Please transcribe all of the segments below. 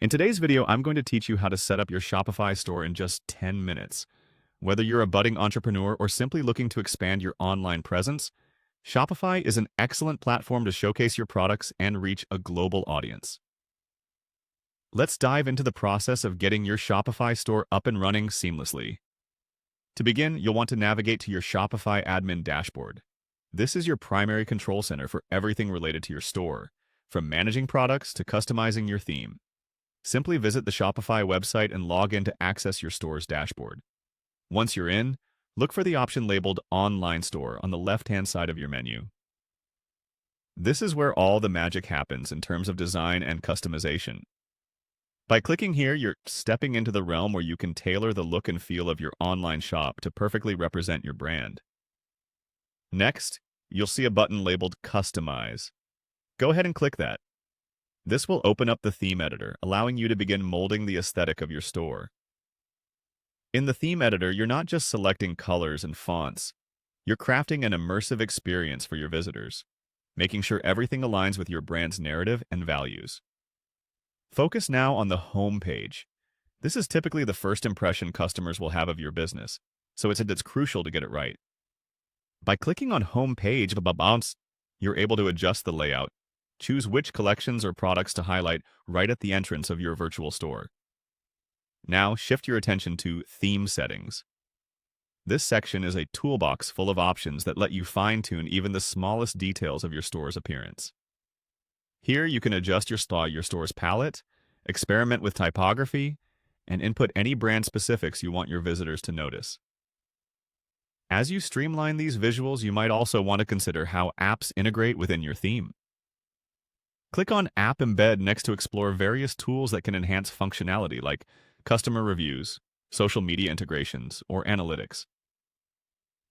In today's video, I'm going to teach you how to set up your Shopify store in just 10 minutes. Whether you're a budding entrepreneur or simply looking to expand your online presence, Shopify is an excellent platform to showcase your products and reach a global audience. Let's dive into the process of getting your Shopify store up and running seamlessly. To begin, you'll want to navigate to your Shopify admin dashboard. This is your primary control center for everything related to your store, from managing products to customizing your theme. Simply visit the Shopify website and log in to access your store's dashboard. Once you're in, look for the option labeled Online Store on the left-hand side of your menu. This is where all the magic happens in terms of design and customization. By clicking here, you're stepping into the realm where you can tailor the look and feel of your online shop to perfectly represent your brand. Next, you'll see a button labeled Customize. Go ahead and click that. This will open up the theme editor, allowing you to begin molding the aesthetic of your store. In the theme editor, you're not just selecting colors and fonts. You're crafting an immersive experience for your visitors, making sure everything aligns with your brand's narrative and values. Focus now on the home page. This is typically the first impression customers will have of your business, so it's crucial to get it right. By clicking on Home Page, you're able to adjust the layout. Choose which collections or products to highlight right at the entrance of your virtual store. Now, shift your attention to Theme Settings. This section is a toolbox full of options that let you fine-tune even the smallest details of your store's appearance. Here, you can adjust your store's palette, experiment with typography, and input any brand specifics you want your visitors to notice. As you streamline these visuals, you might also want to consider how apps integrate within your theme. Click on App Embed next to explore various tools that can enhance functionality like customer reviews, social media integrations, or analytics.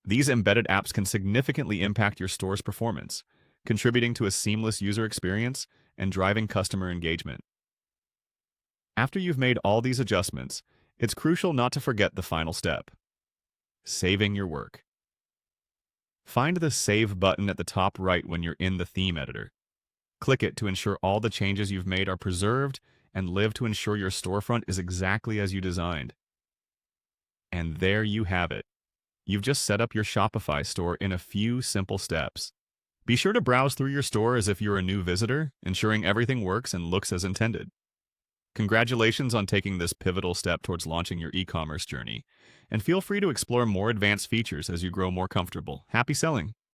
These embedded apps can significantly impact your store's performance, contributing to a seamless user experience and driving customer engagement. After you've made all these adjustments, it's crucial not to forget the final step: saving your work. Find the Save button at the top right when you're in the theme editor. Click it to ensure all the changes you've made are preserved, and live to ensure your storefront is exactly as you designed. And there you have it. You've just set up your Shopify store in a few simple steps. Be sure to browse through your store as if you're a new visitor, ensuring everything works and looks as intended. Congratulations on taking this pivotal step towards launching your e-commerce journey, and feel free to explore more advanced features as you grow more comfortable. Happy selling!